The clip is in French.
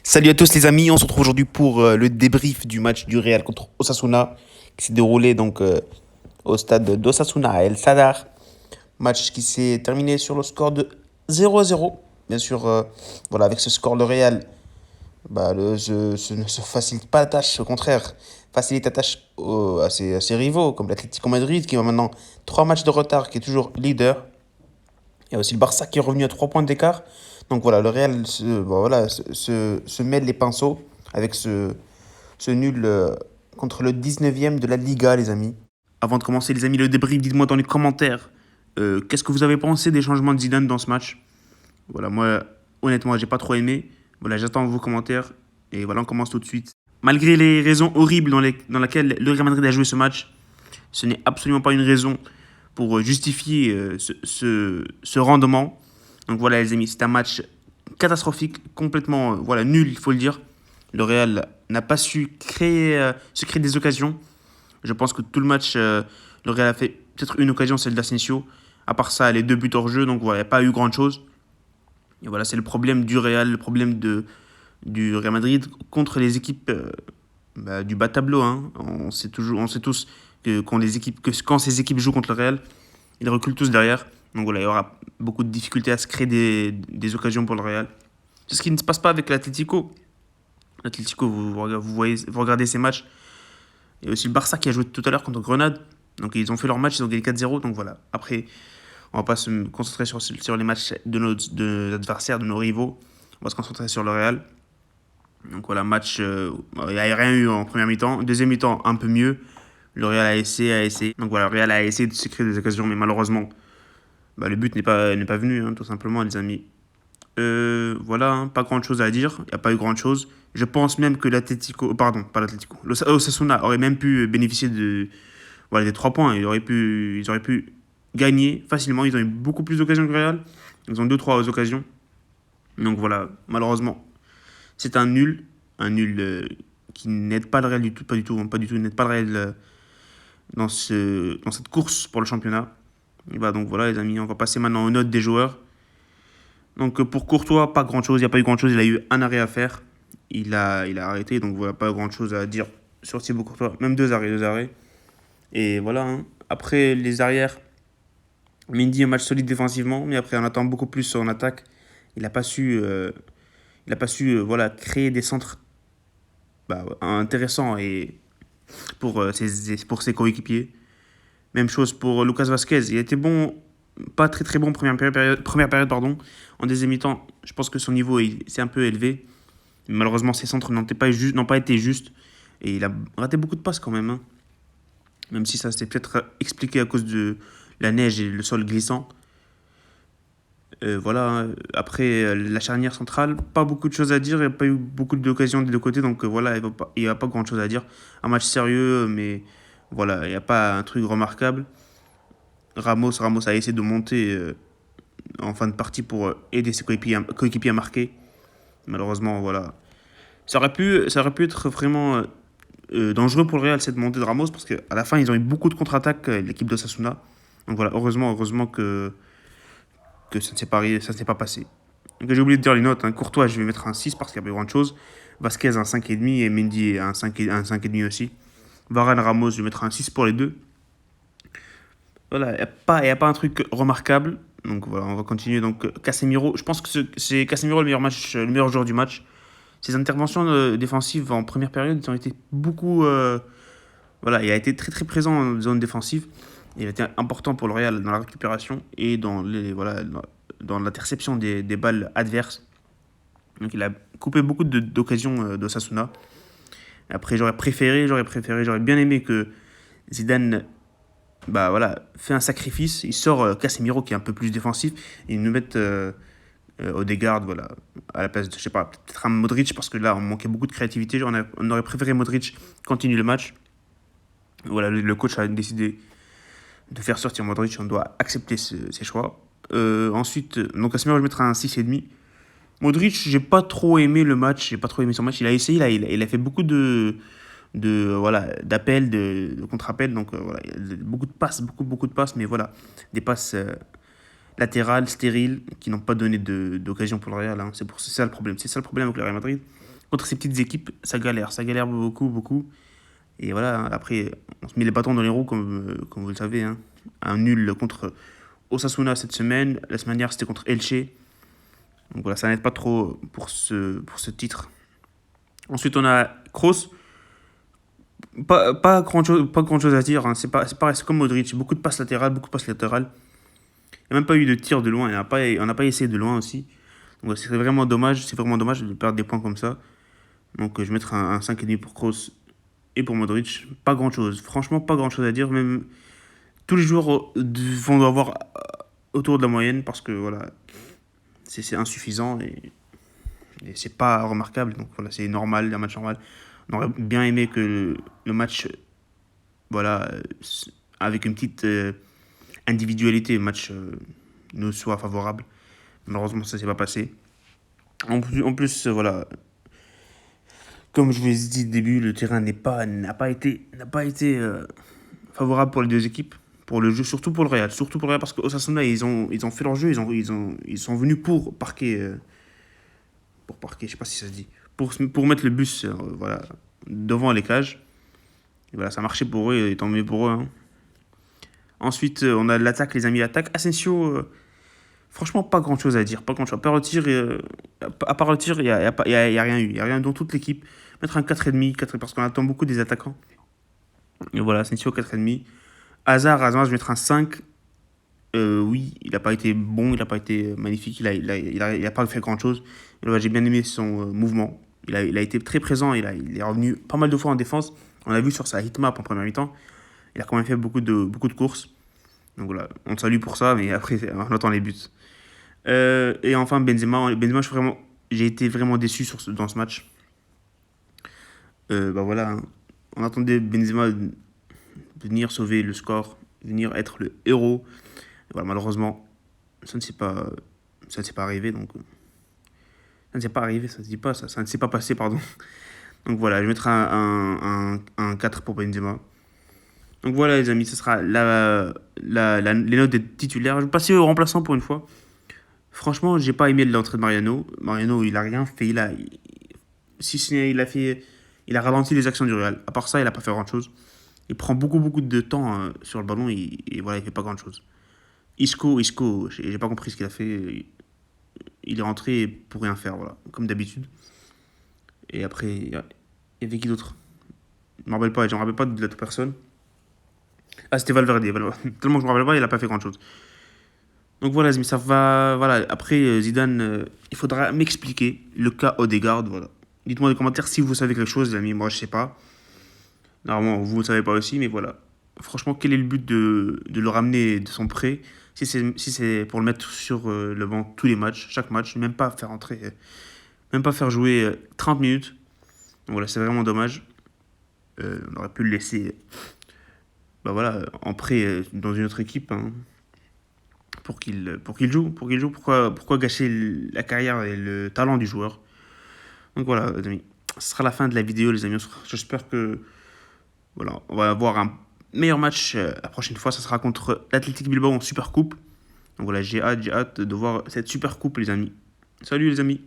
Salut à tous les amis, on se retrouve aujourd'hui pour le débrief du match du Real contre Osasuna qui s'est déroulé au stade d'Osasuna à El Sadar. Match qui s'est terminé sur le score de 0-0. Bien sûr, avec ce score, le Real ne se facilite pas la tâche, au contraire, facilite la tâche à ses rivaux comme l'Atlético Madrid qui a maintenant 3 matchs de retard, qui est toujours leader. Il y a aussi le Barça qui est revenu à 3 points d'écart. Donc voilà, le Real se mêle les pinceaux avec ce nul contre le 19e de la Liga, les amis. Avant de commencer, les amis, le débrief, dites-moi dans les commentaires qu'est-ce que vous avez pensé des changements de Zidane dans ce match. Voilà, moi, honnêtement, j'ai pas trop aimé. Voilà, j'attends vos commentaires. Et voilà, on commence tout de suite. Malgré les raisons horribles dans lesquelles le Real Madrid a joué ce match, ce n'est absolument pas une raison pour justifier ce rendement. Donc voilà les amis, c'est un match catastrophique, complètement nul, il faut le dire. Le Real n'a pas su se créer des occasions. Je pense que tout le match, le Real a fait peut-être une occasion, celle d'Asensio. À part ça, les 2 buts hors jeu, donc voilà, il n'y a pas eu grand-chose. Et voilà, c'est le problème du Real, le problème du Real Madrid contre les équipes du bas tableau. Hein. On sait tous que quand ces équipes jouent contre le Real, ils reculent tous derrière. Donc voilà, il y aura beaucoup de difficultés à se créer des occasions pour le Real. C'est ce qui ne se passe pas avec l'Atlético. L'Atlético, vous regardez ces matchs. Il y a aussi le Barça qui a joué tout à l'heure contre Grenade. Donc ils ont fait leur match, ils ont gagné 4-0. Donc voilà. Après, on va pas se concentrer sur les matchs de nos adversaires, de nos rivaux. On va se concentrer sur le Real. Donc voilà, match, il n'y a rien eu en première mi-temps. Deuxième mi-temps, un peu mieux. Le Real a essayé. Donc voilà, le Real a essayé de se créer des occasions, mais malheureusement, le but n'est pas venu, hein, tout simplement, les amis. Voilà, hein, pas grand chose à dire. Il n'y a pas eu grand chose. Je pense même que l'Atlético, pardon, pas l'Atlético, l'Osasuna aurait même pu bénéficier des 3 points. Ils auraient pu gagner facilement. Ils ont eu beaucoup plus d'occasions que le Real. Ils ont 2-3 occasions. Donc voilà, malheureusement, c'est un nul qui n'aide pas le Real du tout, pas du tout, pas du tout, n'aide pas le Real dans cette course pour le championnat. Et donc voilà les amis, on va passer maintenant aux notes des joueurs. Donc pour Courtois, pas grand chose, il n'y a pas eu grand chose, il a eu un arrêt à faire. Il a arrêté, donc voilà, pas grand chose à dire sur Thibaut Courtois, même 2 arrêts. Et voilà, hein. Après les arrières, Mendy un match solide défensivement, mais après on attend beaucoup plus en attaque. Il n'a pas su, créer des centres intéressants et pour ses coéquipiers. Même chose pour Lucas Vazquez. Il était bon, pas très très bon première période pardon. En deuxième mi-temps, je pense que son niveau s'est un peu élevé. Mais malheureusement, ses centres n'ont pas été justes. Et il a raté beaucoup de passes quand même. Hein. Même si ça s'est peut-être expliqué à cause de la neige et le sol glissant. Voilà, hein. Après, la charnière centrale, pas beaucoup de choses à dire. Il n'y a pas eu beaucoup d'occasions des 2 côtés. Donc voilà, il n'y a pas grand-chose à dire. Un match sérieux, mais voilà, il n'y a pas un truc remarquable. Ramos a essayé de monter en fin de partie pour aider ses coéquipiers à marquer. Malheureusement, voilà. Ça aurait pu être vraiment dangereux pour le Real, cette montée de Ramos, parce qu'à la fin, ils ont eu beaucoup de contre-attaques, l'équipe de Sasuna. Donc voilà, heureusement que ça ne s'est pas passé. Donc j'ai oublié de dire les notes. Hein. Courtois, je vais mettre un 6 parce qu'il y a pas grand chose. Vasquez, un 5,5 et Mendy, un 5,5 aussi. Varane, Ramos, je vais mettre un 6 pour les deux. Voilà, il n'y a pas un truc remarquable. Donc voilà, on va continuer. Donc Casemiro, je pense que c'est Casemiro le meilleur joueur du match. Ses interventions défensives en première période ont été beaucoup. Il a été très très présent en zone défensive. Il a été important pour le Real dans la récupération et dans l'interception des balles adverses. Donc il a coupé beaucoup d'occasions d'Osasuna. Après, j'aurais bien aimé que Zidane fait un sacrifice. Il sort Casemiro qui est un peu plus défensif et il nous met Odegaard, à la place de, je sais pas, peut-être un Modric parce que là, on manquait beaucoup de créativité. On aurait préféré Modric continuer le match. Voilà, le coach a décidé de faire sortir Modric, on doit accepter ses choix. Ensuite, donc Casemiro, je vais mettre un 6,5. Modric, j'ai pas trop aimé le match, j'ai pas trop aimé son match. Il a essayé, il a fait beaucoup d'appels, de contre-appels. Donc il y a beaucoup de passes, mais voilà, des passes latérales, stériles, qui n'ont pas donné d'occasion pour le Real. Hein. C'est ça le problème. C'est ça le problème avec le Real Madrid. Contre ces petites équipes, ça galère beaucoup, beaucoup. Et voilà, hein, après, on se met les bâtons dans les roues, comme vous le savez, hein. Un nul contre Osasuna cette semaine. La semaine dernière, c'était contre Elche. Donc voilà, ça n'aide pas trop pour ce titre. Ensuite, on a Kroos. Pas grand chose à dire, hein. C'est pareil, c'est comme Modric. Beaucoup de passes latérales, beaucoup de passes latérales. Il n'y a même pas eu de tir de loin. On n'a pas essayé de loin aussi. Donc c'est vraiment dommage. C'est vraiment dommage de perdre des points comme ça. Donc je vais mettre un 5,5 pour Kroos et pour Modric. Pas grand chose. Franchement, pas grand chose à dire. Même tous les joueurs vont avoir autour de la moyenne parce que voilà, c'est insuffisant et c'est pas remarquable. Donc voilà, c'est normal, un match normal. On aurait bien aimé que le match, voilà, avec une petite individualité, le match nous soit favorable. Malheureusement, ça s'est pas passé. En plus, voilà, comme je vous l'ai dit au début, le terrain n'a pas été favorable pour les deux équipes, pour le jeu, surtout pour le Real parce que Osasuna ils ont fait leur jeu, ils sont venus pour parquer, je sais pas si ça se dit, pour mettre le bus, voilà, devant les cages. Et voilà, ça a marché pour eux, et tant mieux pour eux, hein. Ensuite, on a l'attaque, les amis, l'attaque. Asensio, franchement, pas grand chose à dire. Pas grand chose. À part le tir, il n'y a, y a rien eu. Il n'y a rien dans toute l'équipe. Mettre un 4,5, 4, parce qu'on attend beaucoup des attaquants. Et voilà, Asensio 4,5. Hazard, je vais mettre un 5. Oui, il n'a pas été bon, il n'a pas été magnifique, il a pas fait grand chose. J'ai bien aimé son mouvement. Il a été très présent, il est revenu pas mal de fois en défense. On l'a vu sur sa hitmap en première mi-temps. Il a quand même fait beaucoup de courses. Donc voilà, on le salue pour ça, mais après, on attend les buts. Et enfin, Benzema, j'ai été vraiment déçu dans ce match. Bah voilà, hein. On attendait Benzema venir sauver le score, venir être le héros. Et voilà, malheureusement, ça ne s'est pas, ça ne s'est pas arrivé. Donc, ça ne s'est pas arrivé, ça ne se dit pas, ça ne s'est pas passé, pardon. Donc voilà, je vais mettre un 4 pour Benzema. Donc voilà, les amis, ce sera les notes des titulaires. Je vais passer au remplaçant pour une fois. Franchement, j'ai pas aimé l'entrée de Mariano. Mariano, il a rien fait. Si ce n'est, il a ralenti les actions du Real. À part ça, il a pas fait grand chose. Il prend beaucoup de temps sur le ballon et voilà, il fait pas grand chose. Isco, j'ai pas compris ce qu'il a fait. Il est rentré pour rien faire, voilà, comme d'habitude. Et après, il y avait qui d'autre? Je me rappelle pas, je me rappelle pas de l'autre personne. Ah, c'était Valverde. Tellement que je me rappelle pas, il a pas fait grand chose. Donc voilà, mais ça va. Voilà, après Zidane, il faudra m'expliquer le cas Odegaard. Voilà. Dites-moi dans les commentaires si vous savez quelque chose, les amis. Moi, je sais pas. Normalement, vous ne le savez pas aussi, mais voilà. Franchement, quel est le but de le ramener de son prêt si c'est pour le mettre sur le banc tous les matchs, chaque match, même pas faire entrer, même pas faire jouer 30 minutes. Donc voilà, c'est vraiment dommage. On aurait pu le laisser bah voilà, en prêt dans une autre équipe, hein, pour qu'il joue. Pourquoi gâcher la carrière et le talent du joueur? Donc voilà, les amis. Ce sera la fin de la vidéo, les amis. J'espère que voilà, on va avoir un meilleur match la prochaine fois. Ça sera contre l'Athletic Bilbao en Super Coupe. Donc voilà, j'ai hâte de voir cette Super Coupe, les amis. Salut, les amis.